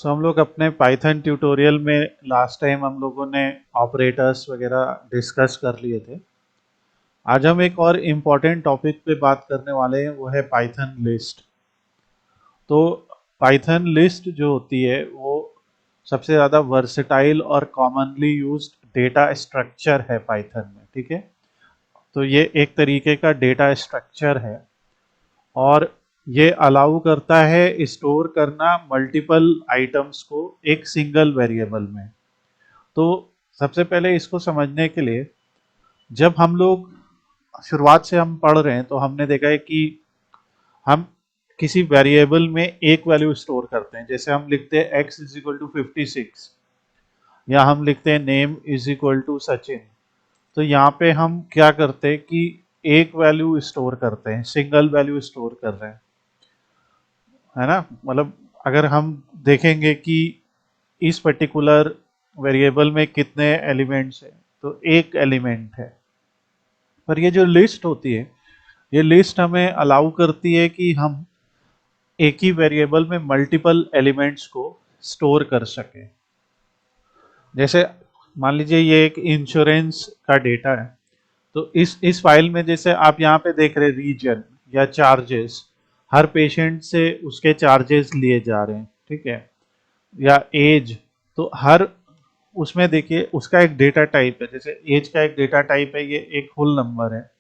हम लोग अपने पाइथन ट्यूटोरियल में लास्ट टाइम हम लोगों ने ऑपरेटर्स वगैरह डिस्कस कर लिए थे। आज हम एक और इम्पॉर्टेंट टॉपिक पे बात करने वाले हैं, वो है पाइथन लिस्ट। तो पाइथन लिस्ट जो होती है वो सबसे ज़्यादा वर्सेटाइल और कॉमनली यूज्ड डेटा स्ट्रक्चर है पाइथन में। ठीक है, तो ये एक तरीके का डेटा स्ट्रक्चर है और ये अलाउ करता है स्टोर करना मल्टीपल आइटम्स को एक सिंगल वेरिएबल में। तो सबसे पहले इसको समझने के लिए, जब हम लोग शुरुआत से हम पढ़ रहे हैं तो हमने देखा है कि हम किसी वेरिएबल में एक वैल्यू स्टोर करते हैं। जैसे हम लिखते हैं x इज इक्वल टू 56 या हम लिखते हैं name is equal to Sachin. तो यहाँ पे हम क्या करते हैं कि एक वैल्यू स्टोर करते हैं, सिंगल वैल्यू स्टोर कर रहे हैं, है ना। मतलब अगर हम देखेंगे कि इस पर्टिकुलर वेरिएबल में कितने एलिमेंट्स हैं, तो एक एलिमेंट है। पर ये जो लिस्ट होती है, ये लिस्ट हमें अलाउ करती है कि हम एक ही वेरिएबल में मल्टीपल एलिमेंट्स को स्टोर कर सकें। जैसे मान लीजिए ये एक इंश्योरेंस का डेटा है, तो इस फाइल में जैसे आप यहाँ पे देख रहे हैं रीजन या चार्जेस, हर पेशेंट से उसके चार्जेस लिए जा रहे हैं, ठीक है, या एज। तो हर उसमें देखिए उसका एक डेटा टाइप है। जैसे एज का एक डेटा टाइप है, ये एक होल नंबर है,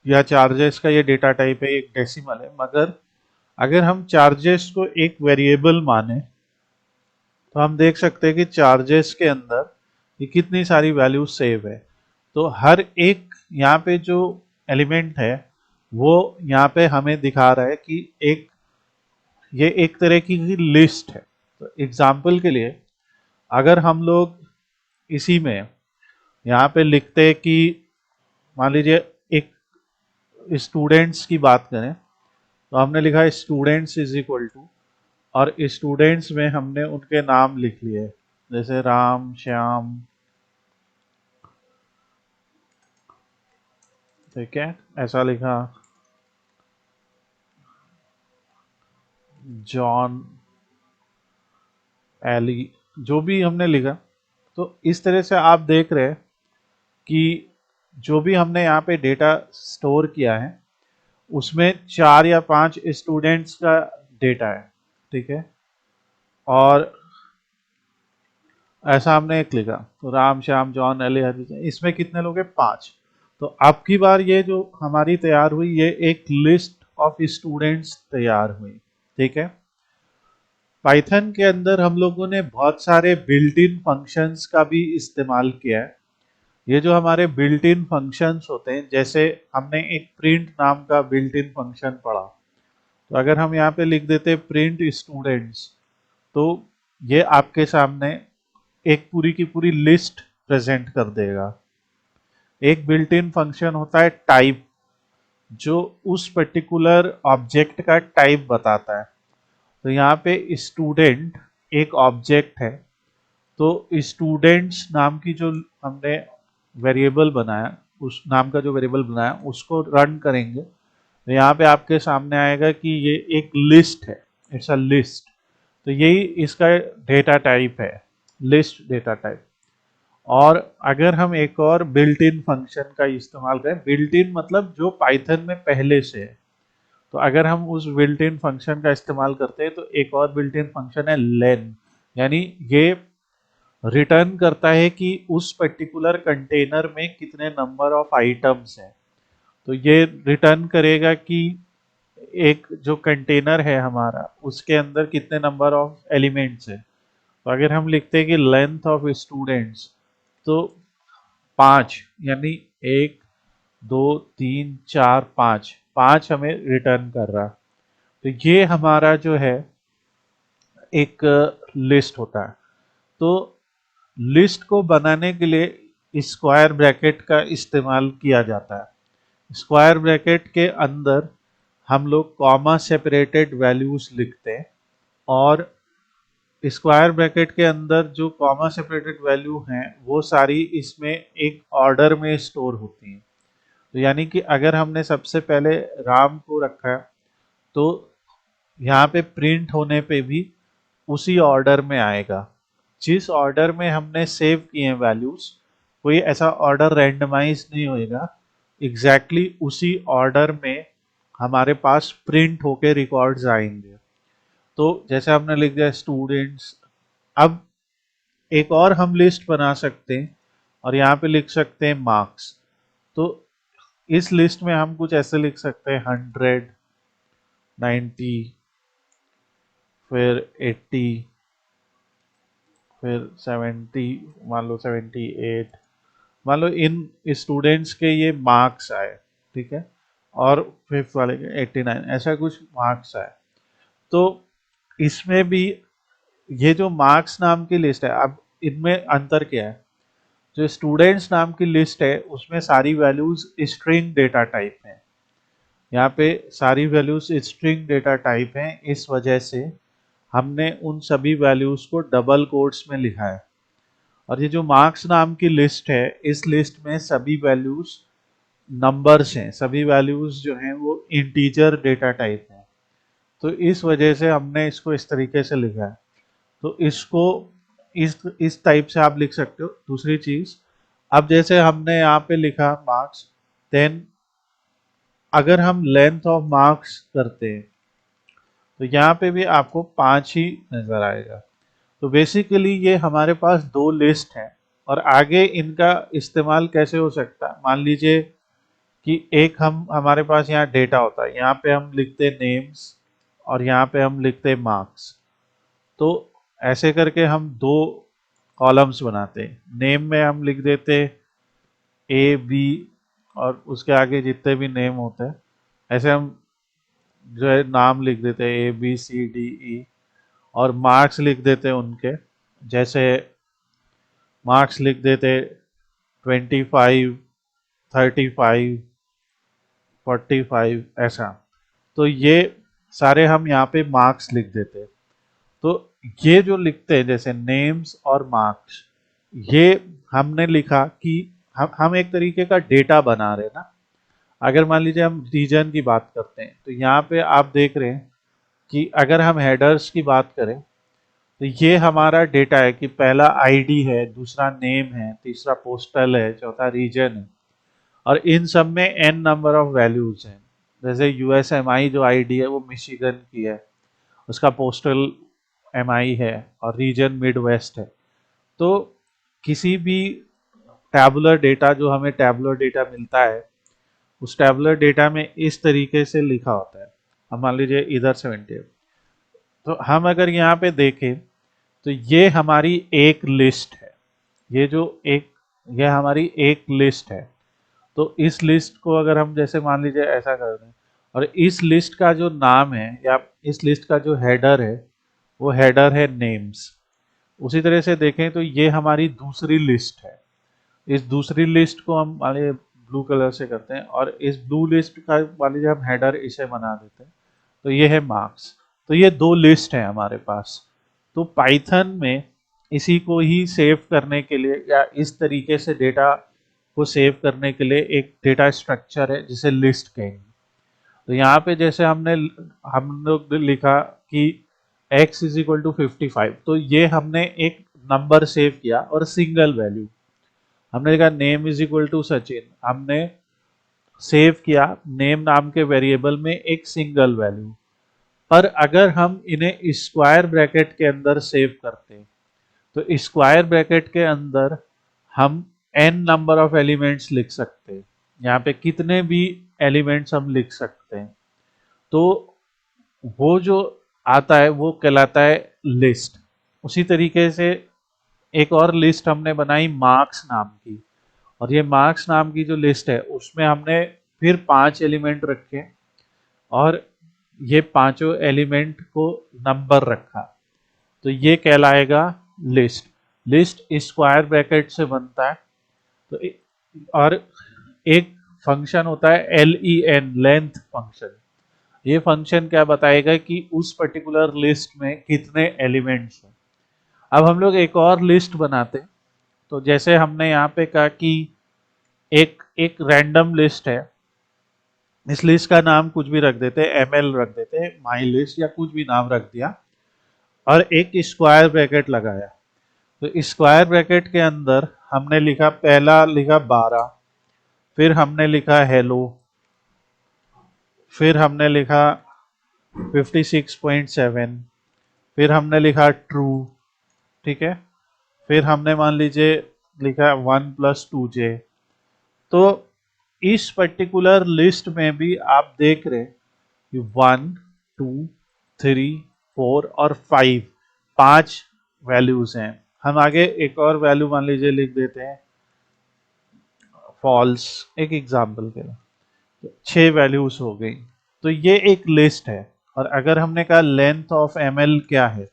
या चार्जेस का ये डेटा टाइप है, एक डेसिमल है। मगर अगर हम चार्जेस को एक वेरिएबल माने तो हम देख सकते हैं कि चार्जेस के अंदर ये कितनी सारी वैल्यू सेव है। तो हर एक यहाँ पे जो एलिमेंट है वो यहाँ पे हमें दिखा रहा है कि ये एक तरह की लिस्ट है। तो एग्जाम्पल के लिए, अगर हम लोग इसी में यहाँ पे लिखते हैं कि मान लीजिए एक स्टूडेंट्स की बात करें, तो हमने लिखा है स्टूडेंट्स इज इक्वल टू, और स्टूडेंट्स में हमने उनके नाम लिख लिए, जैसे राम, श्याम, ठीक है, ऐसा लिखा, जॉन, एली, जो भी हमने लिखा। तो इस तरह से आप देख रहे हैं कि जो भी हमने यहाँ पे डेटा स्टोर किया है उसमें 4 या 5 स्टूडेंट्स का डेटा है, ठीक है। और ऐसा हमने एक लिखा, तो राम, श्याम, जॉन, एली, हरी, इसमें कितने लोग हैं? 5। तो अब की बार ये जो हमारी तैयार हुई, ये एक लिस्ट ऑफ स्टूडेंट्स तैयार हुई, ठीक है। पाइथन के अंदर हम लोगों ने बहुत सारे बिल्ट इन फंक्शंस का भी इस्तेमाल किया है। ये जो हमारे बिल्ट इन फंक्शंस होते हैं, जैसे हमने एक प्रिंट नाम का बिल्ट इन फंक्शन पढ़ा, तो अगर हम यहाँ पे लिख देते प्रिंट स्टूडेंट्स, तो ये आपके सामने एक पूरी की पूरी लिस्ट प्रेजेंट कर देगा। एक बिल्ट इन फंक्शन होता है टाइप, जो उस पर्टिकुलर ऑब्जेक्ट का टाइप बताता है। तो यहाँ पे स्टूडेंट एक ऑब्जेक्ट है, तो स्टूडेंट्स नाम की जो हमने वेरिएबल बनाया, उस नाम का जो वेरिएबल बनाया उसको रन करेंगे, तो यहाँ पे आपके सामने आएगा कि ये एक लिस्ट है, इट्स अ लिस्ट। तो यही इसका डेटा टाइप है, लिस्ट डेटा टाइप। और अगर हम एक और बिल्ट इन फंक्शन का इस्तेमाल करें, बिल्ट इन मतलब जो पाइथन में पहले से है, तो अगर हम उस बिल्ट इन फंक्शन का इस्तेमाल करते हैं, तो एक और बिल्ट इन फंक्शन है लेन। यानी ये रिटर्न करता है कि उस पर्टिकुलर कंटेनर में कितने नंबर ऑफ आइटम्स हैं। तो ये रिटर्न करेगा कि एक जो कंटेनर है हमारा, उसके अंदर कितने नंबर ऑफ एलिमेंट्स हैं। तो अगर हम लिखते हैं कि लेंथ ऑफ स्टूडेंट्स, तो 5, यानी 1, 2, 3, 4, 5, 5 हमें रिटर्न कर रहा। तो ये हमारा जो है एक लिस्ट होता है। तो लिस्ट को बनाने के लिए स्क्वायर ब्रैकेट का इस्तेमाल किया जाता है। स्क्वायर ब्रैकेट के अंदर हम लोग कॉमा सेपरेटेड वैल्यूज लिखते हैं, और स्क्वायर ब्रैकेट के अंदर जो कॉमा सेपरेटेड वैल्यू हैं वो सारी इसमें एक ऑर्डर में स्टोर होती हैं। तो यानी कि अगर हमने सबसे पहले राम को रखा है, तो यहाँ पे प्रिंट होने पे भी उसी ऑर्डर में आएगा। जिस ऑर्डर में हमने सेव किए हैं वैल्यूज, कोई ऐसा ऑर्डर रैंडमाइज नहीं होएगा, एग्जैक्टली उसी ऑर्डर में हमारे पास प्रिंट होके रिकॉर्ड्स आएंगे। तो जैसे हमने लिख दिया स्टूडेंट्स, अब एक और हम लिस्ट बना सकते हैं और यहाँ पे लिख सकते हैं मार्क्स। तो इस लिस्ट में हम कुछ ऐसे लिख सकते हैं 100, 90, फिर 80, फिर 70, मान लो 78, मान लो इन स्टूडेंट्स के ये मार्क्स आए, ठीक है, और फिफ्थ वाले के 89, ऐसा कुछ मार्क्स आए। तो इसमें भी ये जो मार्क्स नाम की लिस्ट है, अब इनमें अंतर क्या है? जो स्टूडेंट्स नाम की लिस्ट है उसमें सारी वैल्यूज स्ट्रिंग डेटा टाइप है, यहाँ पे सारी वैल्यूज स्ट्रिंग डेटा टाइप हैं, इस वजह से हमने उन सभी वैल्यूज को डबल कोट्स में लिखा है। और ये जो मार्क्स नाम की लिस्ट है, इस लिस्ट में सभी वैल्यूज नंबर्स हैं, सभी वैल्यूज जो हैं वो इंटीजर डेटा टाइप हैं। तो इस वजह से हमने इसको इस तरीके से लिखा है। तो इसको इस टाइप से आप लिख सकते हो। दूसरी चीज, अब जैसे हमने यहाँ पे लिखा मार्क्स, देन अगर हम लेंथ ऑफ मार्क्स करते हैं तो यहाँ पे भी आपको 5 ही नजर आएगा। तो बेसिकली ये हमारे पास दो लिस्ट हैं और आगे इनका इस्तेमाल कैसे हो सकता है, मान लीजिए कि एक हमारे पास यहाँ डेटा होता है, यहाँ पे हम लिखते नेम्स और यहाँ पे हम लिखते मार्क्स। तो ऐसे करके हम दो कॉलम्स बनाते हैं। नेम में हम लिख देते ए बी और उसके आगे जितने भी नेम होते हैं ऐसे हम जो है नाम लिख देते हैं A B C D E, और मार्क्स लिख देते हैं उनके, जैसे मार्क्स लिख देते 25, 35, 45 ऐसा। तो ये सारे हम यहाँ पे मार्क्स लिख देते हैं। तो ये जो लिखते हैं जैसे नेम्स और मार्क्स, ये हमने लिखा कि हम एक तरीके का डेटा बना रहे हैं ना। अगर मान लीजिए हम रीजन की बात करते हैं तो यहाँ पे आप देख रहे हैं कि अगर हम हेडर्स की बात करें तो ये हमारा डेटा है कि पहला आईडी है, दूसरा नेम है, तीसरा पोस्टल है, चौथा रीजन है, और इन सब में एन नंबर ऑफ वैल्यूज हैं। जैसे यूएसएमआई जो आईडी है वो मिशिगन की है, उसका पोस्टल एमआई है और रीजन मिड वेस्ट है। तो किसी भी टैबुलर डेटा जो हमें टैबुलर डेटा मिलता है, उस टैबुलर डेटा में इस तरीके से लिखा होता है। अब मान लीजिए इधर 70 है, तो हम अगर यहाँ पे देखें तो ये हमारी एक लिस्ट है, ये जो एक ये हमारी एक लिस्ट है। तो इस लिस्ट को अगर हम जैसे मान लीजिए ऐसा कर दें, और इस लिस्ट का जो नाम है या इस लिस्ट का जो हेडर है वो हेडर है नेम्स। उसी तरह से देखें तो ये हमारी दूसरी लिस्ट है। इस दूसरी लिस्ट को हम मान लीजिए ब्लू कलर से करते हैं और इस ब्लू लिस्ट का मान लीजिए हम हेडर इसे बना देते हैं, तो ये है मार्क्स। तो ये दो लिस्ट है हमारे पास। तो पाइथन में इसी को ही सेव करने के लिए या इस तरीके से डेटा को सेव करने के लिए एक डेटा स्ट्रक्चर है जिसे लिस्ट कहेंगे। तो यहाँ पे जैसे हम लोग लिखा कि x इज इक्वल टू 55, तो ये हमने एक नंबर सेव किया और सिंगल वैल्यू। हमने लिखा name is equal to Sachin, हमने सेव किया नेम नाम के वेरिएबल में एक सिंगल वैल्यू। पर अगर हम इन्हें स्क्वायर ब्रैकेट के अंदर सेव करते हैं तो स्क्वायर ब्रैकेट के अंदर हम n नंबर ऑफ एलिमेंट्स लिख सकते हैं, यहाँ पे कितने भी एलिमेंट्स हम लिख सकते हैं। तो वो जो आता है वो कहलाता है लिस्ट। उसी तरीके से एक और लिस्ट हमने बनाई मार्क्स नाम की, और ये मार्क्स नाम की जो लिस्ट है उसमें हमने फिर 5 एलिमेंट रखे और ये पांचों एलिमेंट को नंबर रखा। तो ये कहलाएगा लिस्ट। लिस्ट स्क्वायर ब्रैकेट से बनता है। तो और एक फंक्शन होता है len, लेंथ फंक्शन। ये फंक्शन क्या बताएगा कि उस पर्टिकुलर लिस्ट में कितने एलिमेंट्स हैं। अब हम लोग एक और लिस्ट बनाते हैं। तो जैसे हमने यहाँ पे कहा कि एक एक रैंडम लिस्ट है, इस लिस्ट का नाम कुछ भी रख देते हैं, ml रख देते हैं, माई लिस्ट या कुछ भी नाम रख दिया। और एक स्क्वायर ब्रैकेट लगाया। तो स्क्वायर ब्रैकेट के अंदर हमने लिखा, पहला लिखा 12, फिर हमने लिखा हेलो, फिर हमने लिखा 56.7, फिर हमने लिखा ट्रू, ठीक है। फिर हमने मान लीजिए लिखा 1+2j। तो इस पर्टिकुलर लिस्ट में भी आप देख रहे कि 1, 2, 3, 4 और 5, 5 वैल्यूज हैं। हम आगे एक और वैल्यू मान लीजिए लिख देते हैं फॉल्स, एक एग्जाम्पल के लिए। 6 वैल्यूज हो गई। तो ये एक लिस्ट है। और अगर हमने कहा लेंथ ऑफ ml क्या है,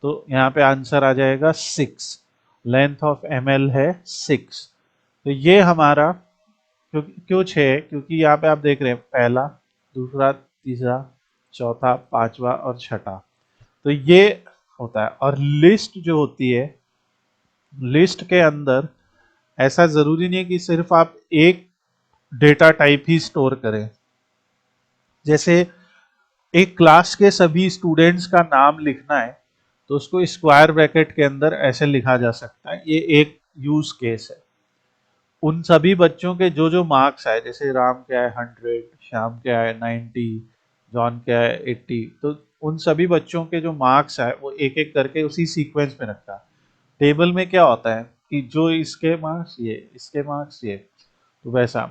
तो यहाँ पे आंसर आ जाएगा 6। लेंथ ऑफ ml है 6। तो ये हमारा, क्यों 6 है, क्योंकि यहाँ पे आप देख रहे हैं पहला, दूसरा, तीसरा, चौथा, पांचवा और छठा। तो ये होता है। और लिस्ट जो होती है, लिस्ट के अंदर ऐसा जरूरी नहीं है कि सिर्फ आप एक डेटा टाइप ही स्टोर करें। जैसे एक क्लास के सभी स्टूडेंट्स का नाम लिखना है, तो उसको स्क्वायर ब्रैकेट के अंदर ऐसे लिखा जा सकता है। ये एक यूज केस है। उन सभी बच्चों के जो जो मार्क्स आए, जैसे राम क्या है 100, श्याम क्या है 90, जॉन क्या है 80, तो उन सभी बच्चों के जो मार्क्स आए वो एक एक करके उसी सीक्वेंस में रखा। टेबल में क्या होता है कि जो इसके मार्क्स ये, इसके मार्क्स ये, तो वैसा।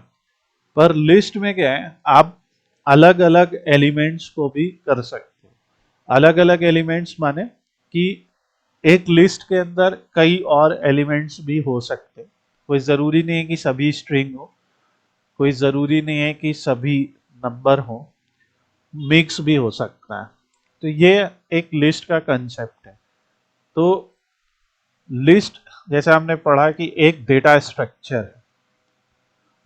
पर लिस्ट में क्या है, आप अलग अलग एलिमेंट्स को भी कर सकते हो। अलग अलग एलिमेंट्स माने कि एक लिस्ट के अंदर कई और एलिमेंट्स भी हो सकते हैं। कोई ज़रूरी नहीं है कि सभी स्ट्रिंग हो, कोई ज़रूरी नहीं है कि सभी नंबर हो, मिक्स भी हो सकता है। तो ये एक लिस्ट का कंसेप्ट है। तो लिस्ट, जैसे हमने पढ़ा कि एक डेटा स्ट्रक्चर है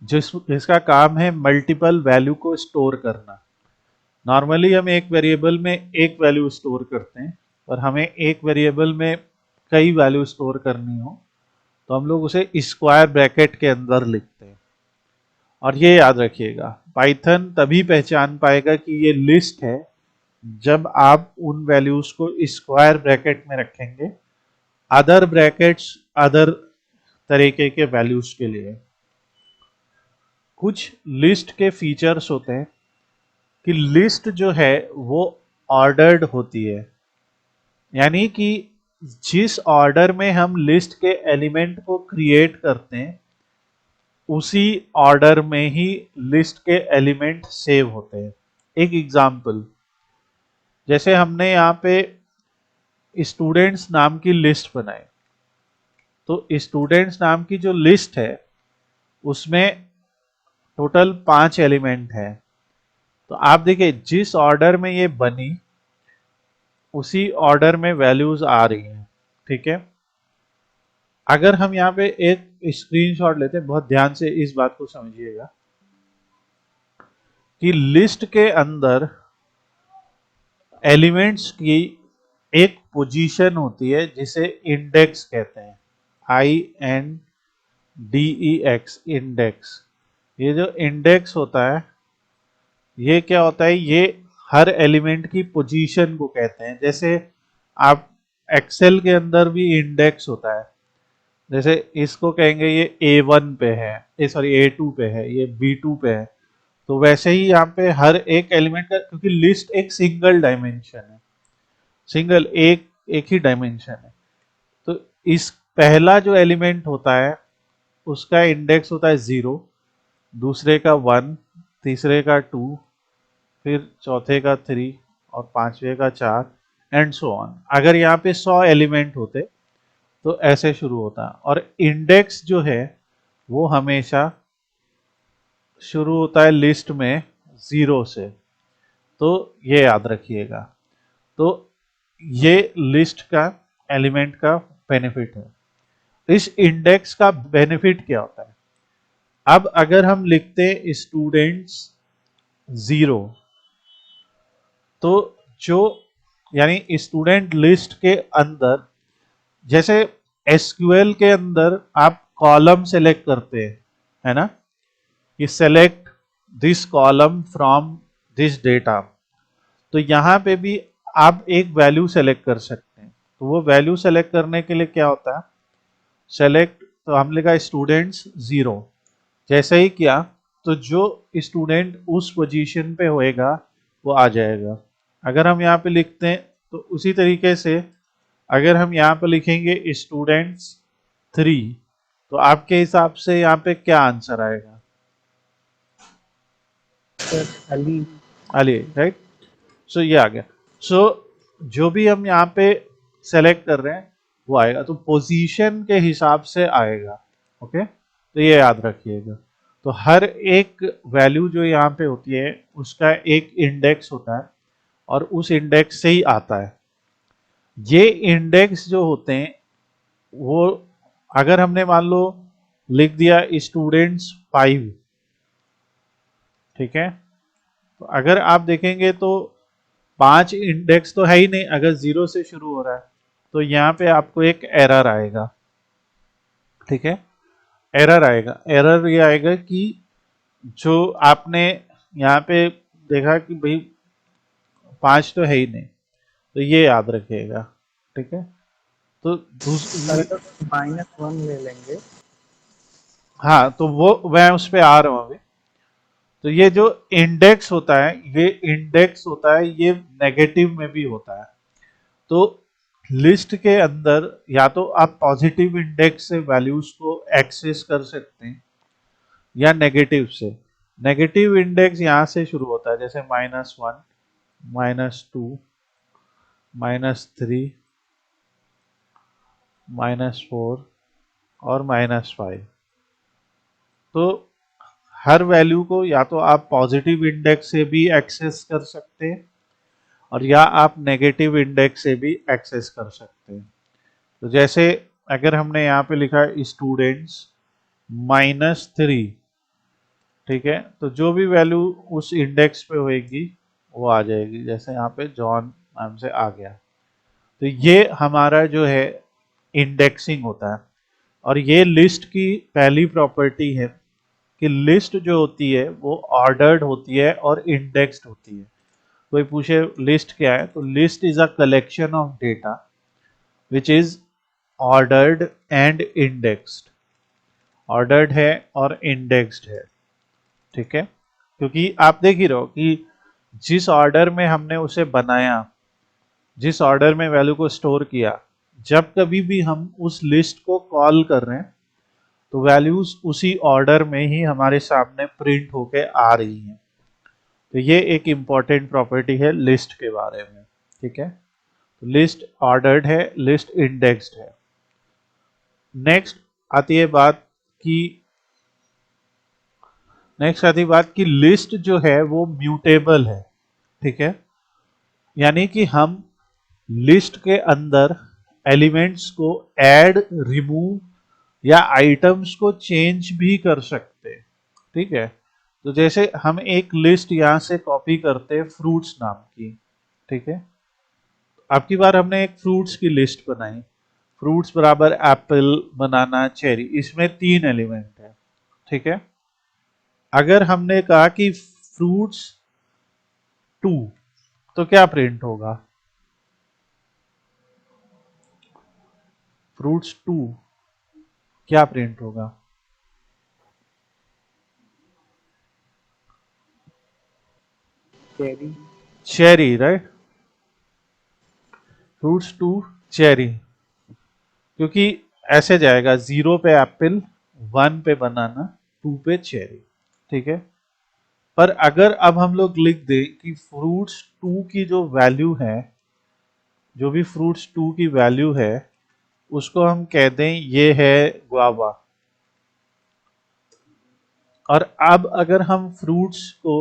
जिसका काम है मल्टीपल वैल्यू को स्टोर करना। नॉर्मली हम एक वेरिएबल में एक वैल्यू स्टोर करते हैं, और हमें एक वेरिएबल में कई वैल्यू स्टोर करनी हो तो हम लोग उसे स्क्वायर ब्रैकेट के अंदर लिखते हैं। और ये याद रखिएगा, पाइथन तभी पहचान पाएगा कि ये लिस्ट है जब आप उन वैल्यूज को स्क्वायर ब्रैकेट में रखेंगे, अदर ब्रैकेट्स अदर तरीके के वैल्यूज के लिए। कुछ लिस्ट के फीचर्स होते हैं कि लिस्ट जो है वो ऑर्डर्ड होती है, यानी कि जिस ऑर्डर में हम लिस्ट के एलिमेंट को क्रिएट करते हैं उसी ऑर्डर में ही लिस्ट के एलिमेंट सेव होते हैं। एक एग्जांपल, जैसे हमने यहाँ पे स्टूडेंट्स नाम की लिस्ट बनाई, तो स्टूडेंट्स नाम की जो लिस्ट है उसमें टोटल 5 एलिमेंट है। तो आप देखिए जिस ऑर्डर में ये बनी उसी ऑर्डर में वैल्यूज आ रही हैं, ठीक है। अगर हम यहाँ पे एक स्क्रीनशॉट लेते हैं, बहुत ध्यान से इस बात को समझिएगा कि लिस्ट के अंदर एलिमेंट्स की एक पोजीशन होती है जिसे इंडेक्स कहते हैं, INDEX, इंडेक्स। ये जो इंडेक्स होता है, ये क्या होता है, ये हर एलिमेंट की पोजीशन को कहते हैं। जैसे आप एक्सेल के अंदर भी इंडेक्स होता है, जैसे इसको कहेंगे ये A1 पे है, ये सॉरी A2 पे है, ये B2 पे है। तो वैसे ही यहाँ पे हर एक एलिमेंट का, क्योंकि लिस्ट एक सिंगल डायमेंशन है, सिंगल एक एक ही डायमेंशन है, तो इस पहला जो एलिमेंट होता है उसका इंडेक्स होता है 0, दूसरे का 1, तीसरे का 2, फिर चौथे का 3 और पांचवे का 4 एंड सो ऑन। अगर यहाँ पे 100 एलिमेंट होते तो ऐसे शुरू होता। और इंडेक्स जो है वो हमेशा शुरू होता है लिस्ट में 0 से। तो ये याद रखिएगा। तो ये लिस्ट का एलिमेंट का बेनिफिट है। इस इंडेक्स का बेनिफिट क्या होता है, अब अगर हम लिखते स्टूडेंट्स 0, तो जो यानी स्टूडेंट लिस्ट के अंदर, जैसे एसक्यूएल के अंदर आप कॉलम सेलेक्ट करते हैं, है ना, कि select this column from this data. तो यहाँ पे भी आप एक वैल्यू सेलेक्ट कर सकते हैं। तो वो वैल्यू सेलेक्ट करने के लिए क्या होता है, सेलेक्ट, तो हम लिखा स्टूडेंट्स 0, जैसे ही किया तो जो स्टूडेंट उस पोजीशन पे होएगा वो आ जाएगा। अगर हम यहाँ पे लिखते हैं तो उसी तरीके से अगर हम यहाँ पे लिखेंगे स्टूडेंट्स 3, तो आपके हिसाब से यहाँ पे क्या आंसर आएगा? सर अली। अली, राइट। सो ये आ गया। सो जो भी हम यहाँ पे सेलेक्ट कर रहे हैं वो आएगा, तो पोजीशन के हिसाब से आएगा। ओके, तो ये याद रखिएगा। तो हर एक वैल्यू जो यहाँ पे होती है उसका एक इंडेक्स होता है और उस इंडेक्स से ही आता है। ये इंडेक्स जो होते हैं वो, अगर हमने मान लो लिख दिया स्टूडेंट्स 5, ठीक है, तो अगर आप देखेंगे तो 5 इंडेक्स तो है ही नहीं, अगर 0 से शुरू हो रहा है तो यहाँ पे आपको एक एरर आएगा। ठीक है, एरर आएगा। एरर ये आएगा कि जो आपने यहाँ पे देखा कि भाई 5 तो है ही नहीं, तो ये याद रखिएगा। ठीक है, तो सर अगर -1 ले लेंगे। हाँ, तो वो मैं उस पे आ रहा हूँ अभी। तो ये जो इंडेक्स होता है, ये इंडेक्स होता है, ये नेगेटिव में भी होता है। तो लिस्ट के अंदर या तो आप पॉजिटिव इंडेक्स से वैल्यूज को एक्सेस कर सकते हैं या नेगेटिव से। नेगेटिव इंडेक्स यहाँ से शुरू होता है, जैसे -1, -2, -3, -4 और -5। तो हर वैल्यू को या तो आप पॉजिटिव इंडेक्स से भी एक्सेस कर सकते हैं और या आप नेगेटिव इंडेक्स से भी एक्सेस कर सकते हैं। तो जैसे अगर हमने यहाँ पे लिखा है स्टूडेंट्स -3, ठीक है, तो जो भी वैल्यू उस इंडेक्स पे होएगी वो आ जाएगी। जैसे यहाँ पे जॉन नाम से आ गया, तो ये हमारा जो है इंडेक्सिंग होता है। और ये लिस्ट की पहली प्रॉपर्टी है कि लिस्ट जो होती है वो ऑर्डर्ड होती है और इंडेक्स्ड होती है। कोई पूछे लिस्ट क्या है, तो list is a collection of data which is ordered and indexed. Ordered है और इंडेक्स्ड है। ठीक है, क्योंकि आप देख ही रहो कि जिस ऑर्डर में हमने उसे बनाया, जिस ऑर्डर में वैल्यू को स्टोर किया, जब कभी भी हम उस लिस्ट को कॉल कर रहे हैं तो वैल्यूज उसी ऑर्डर में ही हमारे सामने प्रिंट होके आ रही हैं। तो ये एक इंपॉर्टेंट प्रॉपर्टी है लिस्ट के बारे में। ठीक है, तो लिस्ट ऑर्डर्ड है, लिस्ट इंडेक्स्ड है। नेक्स्ट आती है बात कि लिस्ट जो है वो म्यूटेबल है। ठीक है, यानी कि हम लिस्ट के अंदर एलिमेंट्स को ऐड, रिमूव या आइटम्स को चेंज भी कर सकते हैं। ठीक है, तो जैसे हम एक लिस्ट यहां से कॉपी करते हैं फ्रूट्स नाम की। ठीक है, अब की बार हमने एक फ्रूट्स की लिस्ट बनाई, फ्रूट्स बराबर एप्पल, बनाना, चेरी, इसमें 3 एलिमेंट है। ठीक है, अगर हमने कहा कि फ्रूट्स 2, तो क्या प्रिंट होगा? फ्रूट्स 2 क्या प्रिंट होगा? Cherry. Cherry, right. Fruits 2 cherry, क्योंकि ऐसे जाएगा 0 पे एप्पल, 1 पे बनाना, 2 पे चेरी। ठीक है, पर अगर अब हम लोग लिख दें कि फ्रूट्स 2 की जो वैल्यू है, जो भी फ्रूट्स 2 की वैल्यू है उसको हम कह दें ये है गुआवा। और अब अगर हम फ्रूट्स को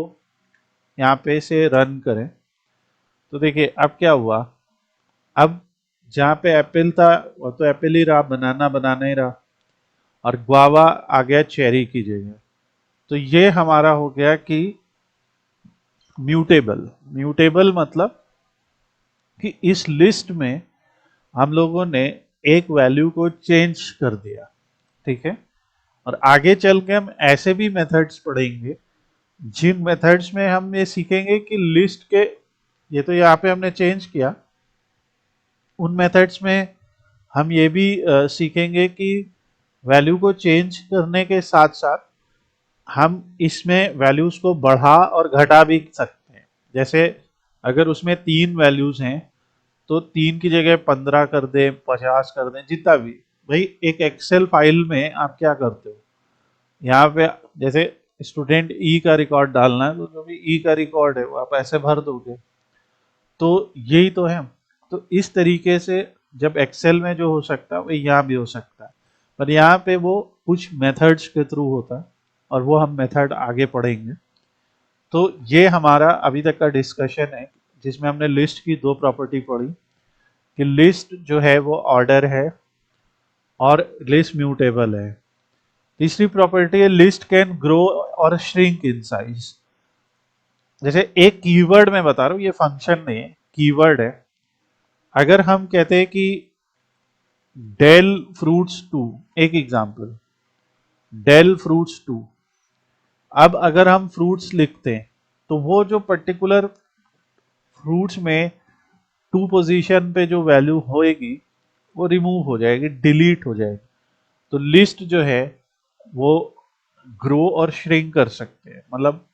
यहाँ पे से रन करें तो देखिए अब क्या हुआ। अब जहाँ पे एप्पल था वो तो एप्पल ही रहा, बनाना बनाना ही रहा, और गुआवा आ गया चेरी की जगह। तो ये हमारा हो गया कि म्यूटेबल। म्यूटेबल मतलब कि इस लिस्ट में हम लोगों ने एक वैल्यू को चेंज कर दिया। ठीक है, और आगे चल के हम ऐसे भी मेथड्स पढ़ेंगे जिन मेथड्स में हम ये सीखेंगे कि लिस्ट के ये तो यहाँ पे हमने चेंज किया। उन मेथड्स में हम ये भी सीखेंगे कि वैल्यू को चेंज करने के साथ साथ हम इसमें वैल्यूज को बढ़ा और घटा भी सकते हैं। जैसे अगर उसमें 3 वैल्यूज हैं तो 3 की जगह 15 कर दें, 50 कर दें, जितना भी। भाई एक एक्सेल फाइल में आप क्या करते हो, यहाँ पे जैसे स्टूडेंट ई का रिकॉर्ड डालना है तो जो भी ई का रिकॉर्ड है वो आप ऐसे भर दोगे। तो यही तो है। तो इस तरीके से जब एक्सेल में जो हो सकता है वो यहाँ भी हो सकता है, पर यहाँ पे वो कुछ मेथड्स के थ्रू होता है और वो हम मेथड आगे पढ़ेंगे। तो ये हमारा अभी तक का डिस्कशन है जिसमें हमने लिस्ट की 2 प्रॉपर्टी पढ़ी कि लिस्ट जो है वो ऑर्डर है और लिस्ट म्यूटेबल है। तीसरी प्रॉपर्टी है लिस्ट कैन ग्रो और श्रिंक इन साइज। जैसे एक कीवर्ड मैं बता रहा हूँ, ये फंक्शन नहीं है, कीवर्ड है। अगर हम कहते हैं कि डेल फ्रूट्स टू, एक एग्जांपल, डेल फ्रूट्स टू। अब अगर हम फ्रूट्स लिखते हैं तो वो जो पर्टिकुलर फ्रूट्स में टू पोजीशन पे जो वैल्यू होएगी वो रिमूव हो जाएगी, डिलीट हो जाएगी। तो लिस्ट जो है वो ग्रो और श्रिंक कर सकते हैं, मतलब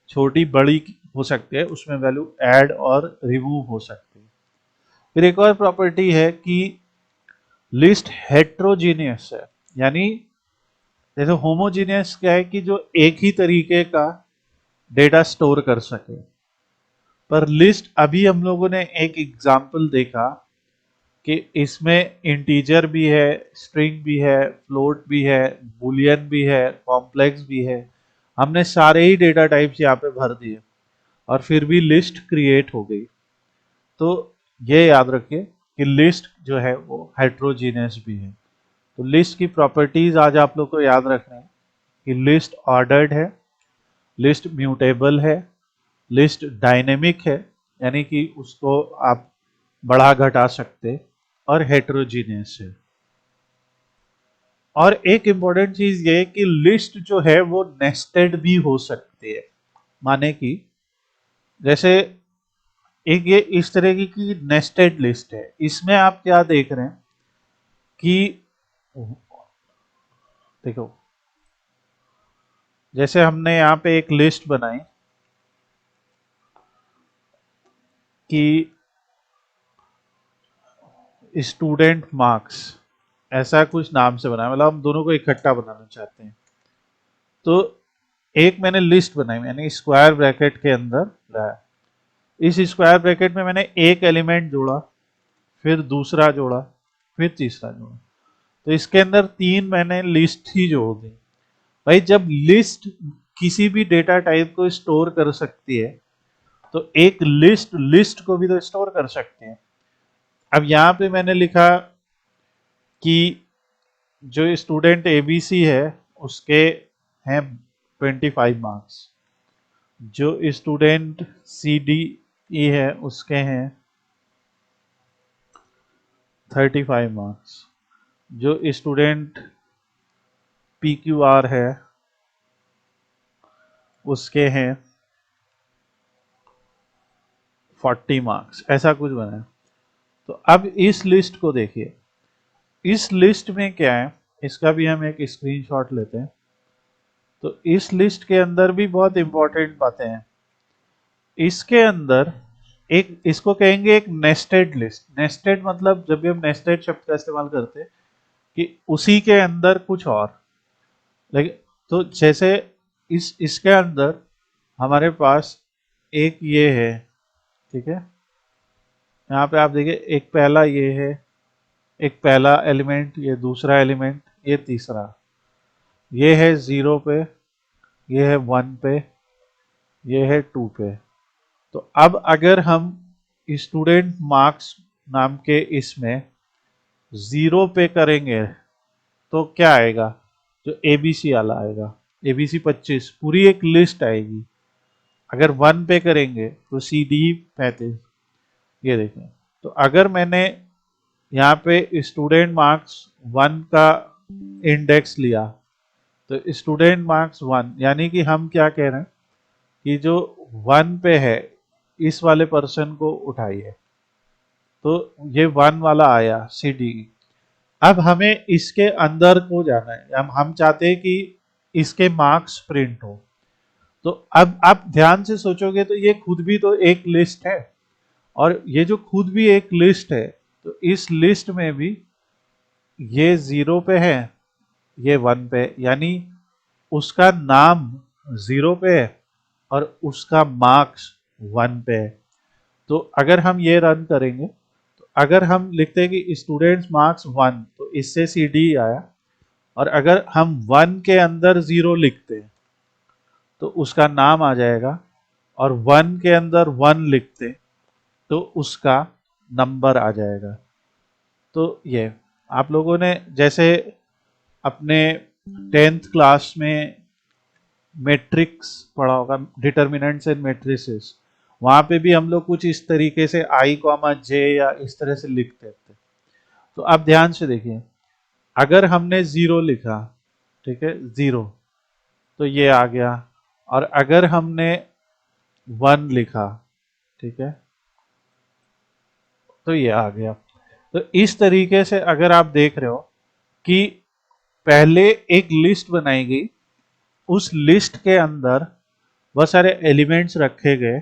छोटी बड़ी हो सकती है, उसमें वैल्यू ऐड और रिमूव हो सकती है। फिर एक और प्रॉपर्टी है कि लिस्ट हेट्रोजीनियस है, यानी जैसे होमोजीनियस क्या है कि जो एक ही तरीके का डेटा स्टोर कर सके। पर लिस्ट अभी हम लोगों ने एक एग्जाम्पल देखा कि इसमें इंटीजर भी है, स्ट्रिंग भी है, फ्लोट भी है, बुलियन भी है, कॉम्प्लेक्स भी है। हमने सारे ही डेटा टाइप्स यहाँ पे भर दिए और फिर भी लिस्ट क्रिएट हो गई। तो ये याद रखिए कि लिस्ट जो है वो हेट्रोजीनियस भी है। तो लिस्ट की प्रॉपर्टीज आज आप लोग को याद रखना है कि लिस्ट ऑर्डर्ड है, लिस्ट म्यूटेबल है, लिस्ट डायनेमिक है, यानी कि उसको आप बढ़ा घटा सकते, और हेट्रोजीनियस है। और एक इंपॉर्टेंट चीज ये है कि लिस्ट जो है वो नेस्टेड भी हो सकती है। माने कि जैसे एक ये इस तरह की नेस्टेड लिस्ट है, इसमें आप क्या देख रहे हैं कि देखो, जैसे हमने यहाँ पे एक लिस्ट बनाई कि स्टूडेंट मार्क्स, ऐसा कुछ नाम से बनाया, मतलब हम दोनों को इकट्ठा बनाना चाहते हैं। तो एक मैंने लिस्ट बनाई, मैंने स्क्वायर ब्रैकेट के अंदर लाया। इस स्क्वायर ब्रैकेट में मैंने एक एलिमेंट जोड़ा, फिर दूसरा जोड़ा, फिर तीसरा जोड़ा। तो इसके अंदर 3 मैंने लिस्ट ही जोड़ दी। भाई जब लिस्ट किसी भी डेटा टाइप को स्टोर कर सकती है तो एक लिस्ट लिस्ट को भी तो स्टोर कर सकते हैं। अब यहाँ पे मैंने लिखा कि जो स्टूडेंट एबीसी है उसके हैं 25 मार्क्स, जो स्टूडेंट सी डी ई है उसके हैं 35 मार्क्स, जो स्टूडेंट पी क्यू आर है उसके हैं 40 मार्क्स, ऐसा कुछ बना है। तो अब इस लिस्ट को देखिए, इस लिस्ट में क्या है, इसका भी हम एक स्क्रीनशॉट लेते हैं। तो इस लिस्ट के अंदर भी बहुत इंपॉर्टेंट बातें हैं। इसके अंदर एक, इसको कहेंगे एक नेस्टेड लिस्ट। नेस्टेड मतलब जब भी हम नेस्टेड शब्द का इस्तेमाल करते हैं कि उसी के अंदर कुछ और, लेकिन तो जैसे इस इसके अंदर हमारे पास एक ये है, ठीक है। यहाँ पे आप देखिए एक पहला ये है, एक पहला एलिमेंट, ये दूसरा एलिमेंट, ये तीसरा, ये है 0 पे, ये है 1 पे, ये है 2 पे। तो अब अगर हम स्टूडेंट मार्क्स नाम के इसमें 0 पे करेंगे तो क्या आएगा, जो एबीसी वाला आएगा, एबीसी 25, पूरी एक लिस्ट आएगी। अगर 1 पे करेंगे तो सी डी 35। ये देखें, तो अगर मैंने यहाँ पे स्टूडेंट मार्क्स 1 का इंडेक्स लिया तो स्टूडेंट मार्क्स 1, यानी कि हम क्या कह रहे हैं कि जो 1 पे है इस वाले पर्सन को उठाइए। तो ये 1 वाला आया CD। अब हमें इसके अंदर को जाना है, हम चाहते हैं कि इसके मार्क्स प्रिंट हो। तो अब आप ध्यान से सोचोगे तो ये खुद भी तो एक लिस्ट है, और ये जो खुद भी एक लिस्ट है, तो इस लिस्ट में भी ये 0 पे है, ये 1 पे, यानी उसका नाम 0 पे है और उसका मार्क्स 1 पे है। तो अगर हम ये रन करेंगे, तो अगर हम लिखते हैं कि स्टूडेंट्स मार्क्स 1, तो इससे CD आया। और अगर हम 1 के अंदर 0 लिखते हैं तो उसका नाम आ जाएगा, और 1 के अंदर 1 लिखते तो उसका नंबर आ जाएगा। तो ये आप लोगों ने जैसे अपने 10th क्लास में मैट्रिक्स पढ़ा होगा, डिटर्मिनेंट्स एंड मैट्रिसेस, वहां पे भी हम लोग कुछ इस तरीके से I, J या इस तरह से लिखते थे। तो आप ध्यान से देखिए, अगर हमने 0 लिखा, ठीक है, 0, तो ये आ गया। और अगर हमने 1 लिखा, ठीक है, तो ये आ गया। तो इस तरीके से अगर आप देख रहे हो कि पहले एक लिस्ट बनाई गई, उस लिस्ट के अंदर बहुत सारे एलिमेंट्स रखे गए,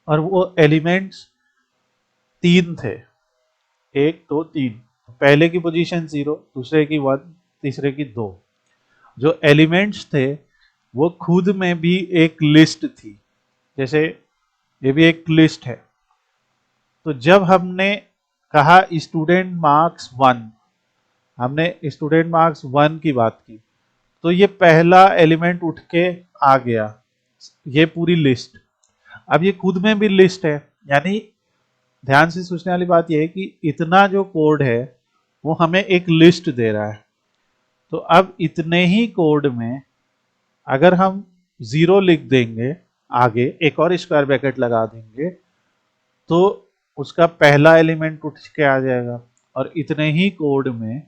और वो एलिमेंट्स 3 थे, 1 2 3। पहले की पोजीशन 0, दूसरे की 1, तीसरे की 2। जो एलिमेंट्स थे वो खुद में भी एक लिस्ट थी, जैसे ये भी एक लिस्ट है। तो जब हमने कहा स्टूडेंट मार्क्स 1, हमने स्टूडेंट मार्क्स 1 की बात की, तो ये पहला एलिमेंट उठ के आ गया, ये पूरी लिस्ट। अब ये खुद में भी लिस्ट है, यानी ध्यान से सोचने वाली बात यह है कि इतना जो कोड है वो हमें एक लिस्ट दे रहा है। तो अब इतने ही कोड में अगर हम 0 लिख देंगे, आगे एक और स्क्वायर ब्रैकेट लगा देंगे, तो उसका पहला एलिमेंट उठ के आ जाएगा। और इतने ही कोड में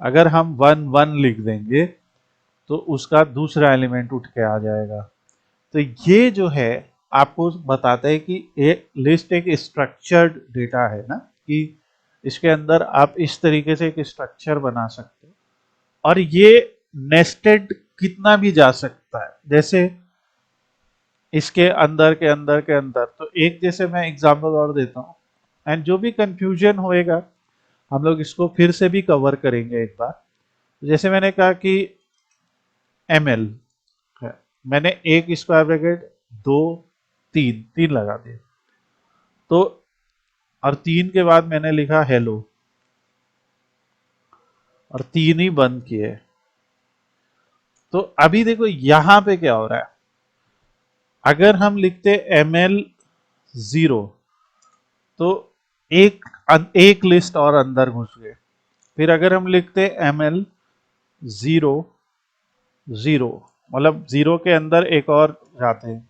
अगर हम 1 1 लिख देंगे, तो उसका दूसरा एलिमेंट उठ के आ जाएगा। तो ये जो है आपको बताता है कि एक लिस्ट एक स्ट्रक्चर्ड डेटा है ना, कि इसके अंदर आप इस तरीके से एक स्ट्रक्चर बना सकते हो। और ये नेस्टेड कितना भी जा सकता है, जैसे इसके अंदर के अंदर के अंदर। तो एक जैसे मैं एग्जांपल और देता हूँ, एंड जो भी कंफ्यूजन होएगा हम लोग इसको फिर से भी कवर करेंगे एक बार। जैसे मैंने कहा कि ML है, मैंने एक स्क्वायर ब्रैकेट 2 3 3 लगा दिए, तो और 3 के बाद मैंने लिखा हेलो, और 3 ही बंद किए। तो अभी देखो यहां पे क्या हो रहा है, अगर हम लिखते ML 0, तो एक एक लिस्ट और अंदर घुस गए। फिर अगर हम लिखते ML 0 0, मतलब 0 के अंदर एक और जाते हैं,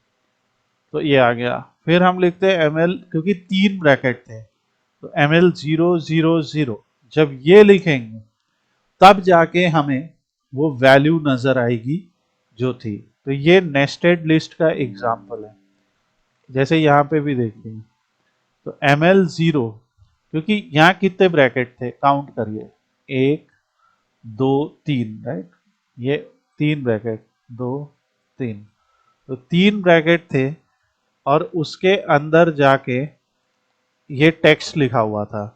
तो ये आ गया। फिर हम लिखते हैं ML, क्योंकि 3 ब्रैकेट थे, तो ML 0 0 0। जब ये लिखेंगे तब जाके हमें वो वैल्यू नजर आएगी जो थी। तो ये नेस्टेड लिस्ट का एग्जाम्पल है। जैसे यहाँ पे भी देखिए, तो ML 0, क्योंकि यहाँ कितने ब्रैकेट थे काउंट करिए, 1 2 3, राइट, ये 3 ब्रैकेट, 2 3, तो 3 ब्रैकेट थे। और उसके अंदर जाके ये टेक्स्ट लिखा हुआ था।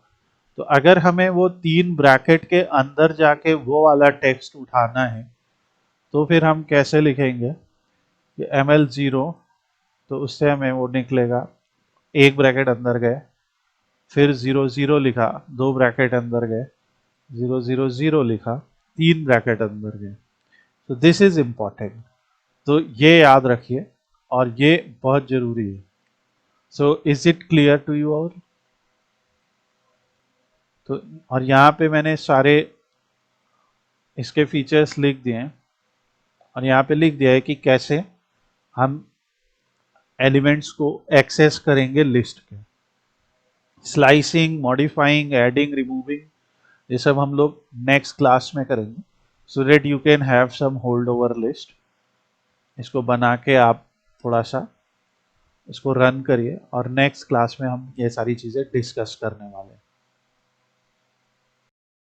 तो अगर हमें वो 3 ब्रैकेट के अंदर जाके वो वाला टेक्स्ट उठाना है, तो फिर हम कैसे लिखेंगे कि ML 0, तो उससे हमें वो निकलेगा, एक ब्रैकेट अंदर गए, फिर 0 0 लिखा, 2 ब्रैकेट अंदर गए, 0 0 0 लिखा, 3 ब्रैकेट अंदर गए। तो दिस इज इंपॉर्टेंट, तो ये याद रखिए, और ये बहुत जरूरी है। So is it clear to you? और तो और यहाँ पे मैंने सारे इसके फीचर्स लिख दिए हैं, और यहाँ पे लिख दिया है कि कैसे हम एलिमेंट्स को एक्सेस करेंगे लिस्ट के। स्लाइसिंग, मॉडिफाइंग, एडिंग, रिमूविंग, ये सब हम लोग नेक्स्ट क्लास में करेंगे, so that you can have some hold over list. इसको बना के आप थोड़ा सा इसको रन करिए और नेक्स्ट क्लास में हम ये सारी चीज़ें डिस्कस करने वाले हैं।